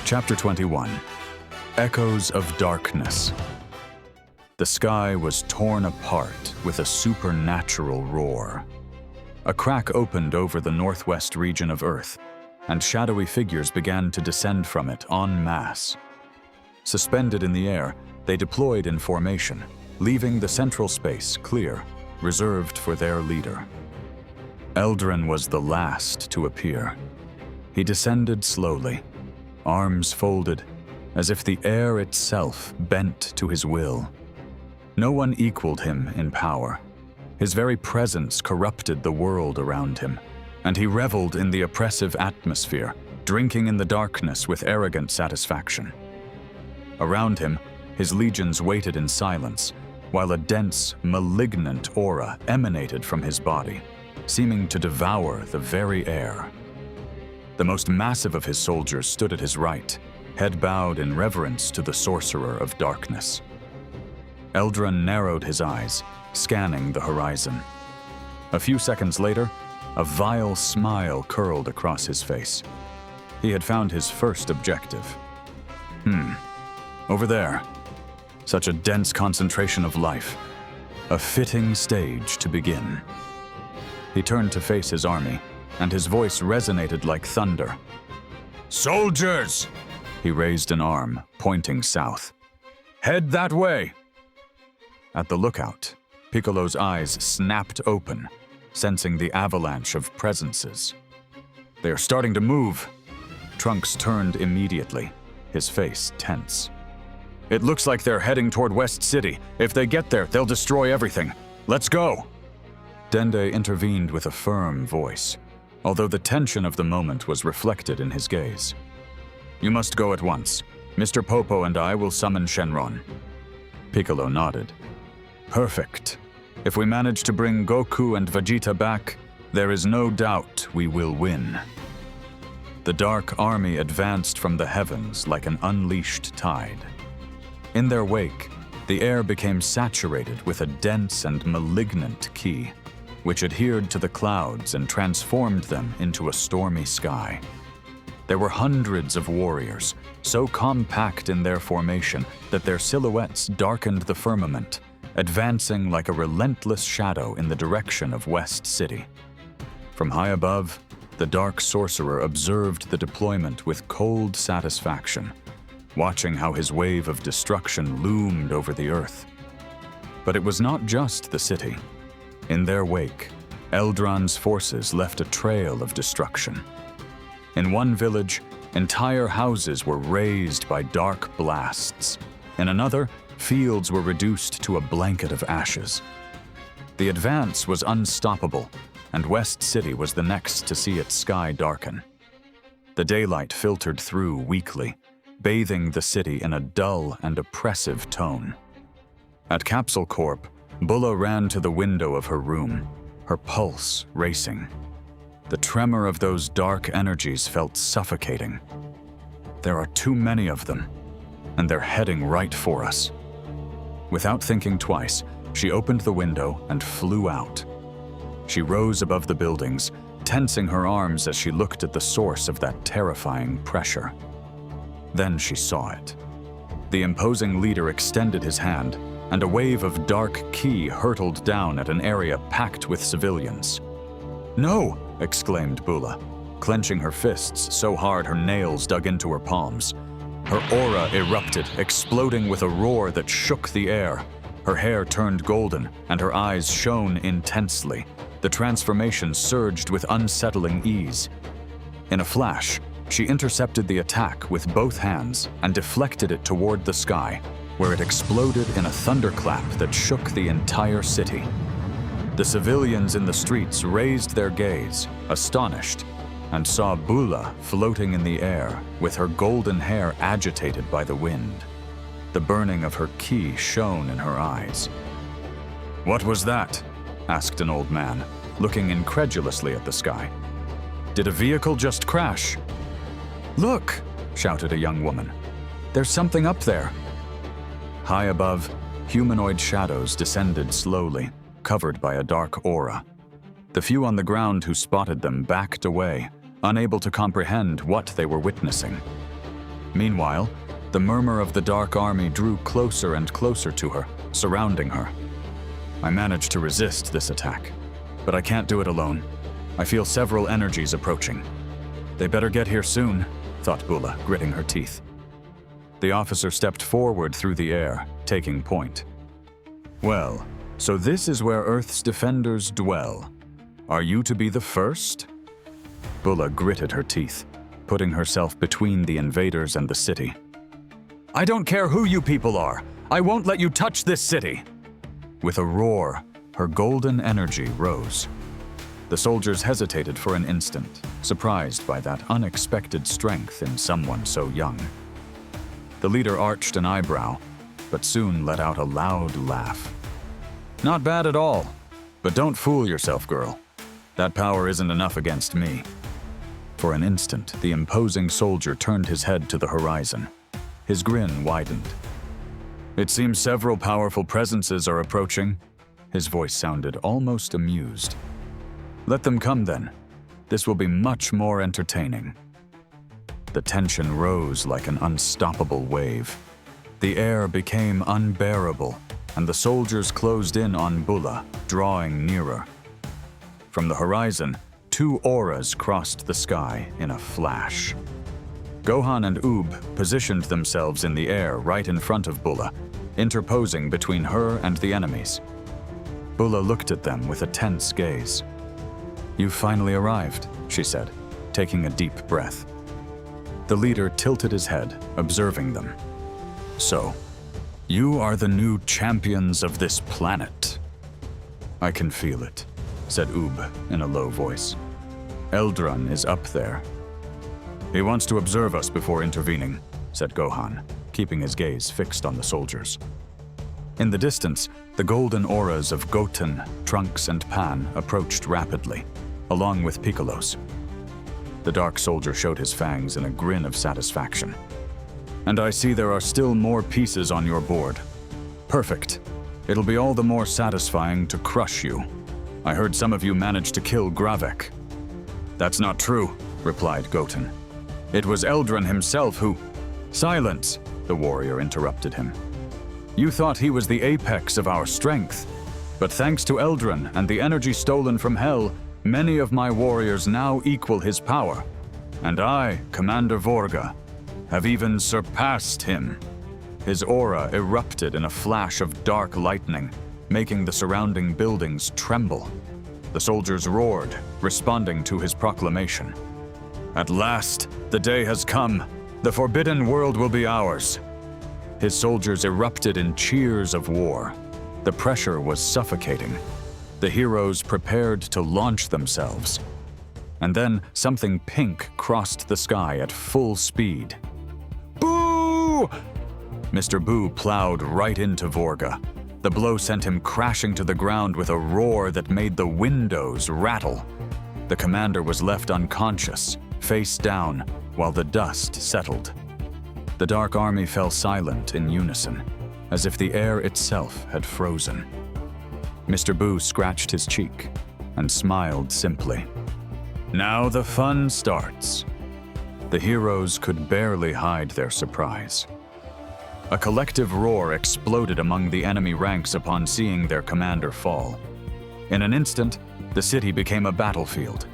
Chapter 21. Echoes of Darkness. The sky was torn apart with a supernatural roar. A crack opened over the northwest region of Earth, and shadowy figures began to descend from it en masse. Suspended in the air, they deployed in formation, leaving the central space clear, reserved for their leader. Eldran was the last to appear. He descended slowly, arms folded, as if the air itself bent to his will. No one equaled him in power. His very presence corrupted the world around him, and he reveled in the oppressive atmosphere, drinking in the darkness with arrogant satisfaction. Around him, his legions waited in silence, while a dense, malignant aura emanated from his body, seeming to devour the very air. The most massive of his soldiers stood at his right, head bowed in reverence to the sorcerer of darkness. Eldran narrowed his eyes, scanning the horizon. A few seconds later, a vile smile curled across his face. He had found his first objective. Over there. Such a dense concentration of life. A fitting stage to begin. He turned to face his army, and his voice resonated like thunder. "Soldiers!" He raised an arm, pointing south. "Head that way!" At the lookout, Piccolo's eyes snapped open, sensing the avalanche of presences. "They are starting to move." Trunks turned immediately, his face tense. "It looks like they're heading toward West City. If they get there, they'll destroy everything. Let's go!" Dende intervened with a firm voice, although the tension of the moment was reflected in his gaze. "You must go at once. Mr. Popo and I will summon Shenron." Piccolo nodded. "Perfect. If we manage to bring Goku and Vegeta back, there is no doubt we will win." The Dark Army advanced from the heavens like an unleashed tide. In their wake, the air became saturated with a dense and malignant ki, which adhered to the clouds and transformed them into a stormy sky. There were hundreds of warriors, so compact in their formation that their silhouettes darkened the firmament, advancing like a relentless shadow in the direction of West City. From high above, the Dark Sorcerer observed the deployment with cold satisfaction, watching how his wave of destruction loomed over the earth. But it was not just the city. In their wake, Eldran's forces left a trail of destruction. In one village, entire houses were razed by dark blasts. In another, fields were reduced to a blanket of ashes. The advance was unstoppable, and West City was the next to see its sky darken. The daylight filtered through weakly, bathing the city in a dull and oppressive tone. At Capsule Corp, Bulla ran to the window of her room, her pulse racing. The tremor of those dark energies felt suffocating. There are too many of them, and they're heading right for us. Without thinking twice, she opened the window and flew out. She rose above the buildings, tensing her arms as she looked at the source of that terrifying pressure. Then she saw it. The imposing leader extended his hand, and a wave of dark ki hurtled down at an area packed with civilians. "No!" exclaimed Bulla, clenching her fists so hard her nails dug into her palms. Her aura erupted, exploding with a roar that shook the air. Her hair turned golden, and her eyes shone intensely. The transformation surged with unsettling ease. In a flash, she intercepted the attack with both hands and deflected it toward the sky, where it exploded in a thunderclap that shook the entire city. The civilians in the streets raised their gaze, astonished, and saw Bulla floating in the air, with her golden hair agitated by the wind. The burning of her ki shone in her eyes. "What was that?" asked an old man, looking incredulously at the sky. "Did a vehicle just crash?" "Look!" shouted a young woman. "There's something up there." High above, humanoid shadows descended slowly, covered by a dark aura. The few on the ground who spotted them backed away, unable to comprehend what they were witnessing. Meanwhile, the murmur of the Dark Army drew closer and closer to her, surrounding her. I managed to resist this attack, but I can't do it alone. I feel several energies approaching. They better get here soon, thought Bula, gritting her teeth. The officer stepped forward through the air, taking point. Well, so this is where Earth's defenders dwell. Are you to be the first? Bula gritted her teeth, putting herself between the invaders and the city. I don't care who you people are. I won't let you touch this city. With a roar, her golden energy rose. The soldiers hesitated for an instant, surprised by that unexpected strength in someone so young. The leader arched an eyebrow, but soon let out a loud laugh. Not bad at all, but don't fool yourself, girl. That power isn't enough against me. For an instant, the imposing soldier turned his head to the horizon. His grin widened. It seems several powerful presences are approaching. His voice sounded almost amused. Let them come then. This will be much more entertaining. The tension rose like an unstoppable wave. The air became unbearable, and the soldiers closed in on Bula, drawing nearer. From the horizon, two auras crossed the sky in a flash. Gohan and Oob positioned themselves in the air right in front of Bula, interposing between her and the enemies. Bula looked at them with a tense gaze. You've finally arrived, she said, taking a deep breath. The leader tilted his head, observing them. So, you are the new champions of this planet. I can feel it, said Oob in a low voice. Eldran is up there. He wants to observe us before intervening, said Gohan, keeping his gaze fixed on the soldiers. In the distance, the golden auras of Goten, Trunks, and Pan approached rapidly, along with Piccolo's. The dark soldier showed his fangs in a grin of satisfaction. And I see there are still more pieces on your board. Perfect. It'll be all the more satisfying to crush you. I heard some of you managed to kill Gravek. That's not true, replied Goten. It was Eldran himself who— Silence, the warrior interrupted him. You thought he was the apex of our strength, but thanks to Eldran and the energy stolen from Hell, many of my warriors now equal his power. And I, Commander Vorga, have even surpassed him. His aura erupted in a flash of dark lightning, making the surrounding buildings tremble. The soldiers roared, responding to his proclamation. At last, the day has come. The forbidden world will be ours. His soldiers erupted in cheers of war. The pressure was suffocating. The heroes prepared to launch themselves. And then something pink crossed the sky at full speed. Boo! Mr. Boo plowed right into Vorga. The blow sent him crashing to the ground with a roar that made the windows rattle. The commander was left unconscious, face down, while the dust settled. The Dark Army fell silent in unison, as if the air itself had frozen. Mr. Boo scratched his cheek and smiled simply. Now the fun starts. The heroes could barely hide their surprise. A collective roar exploded among the enemy ranks upon seeing their commander fall. In an instant, the city became a battlefield,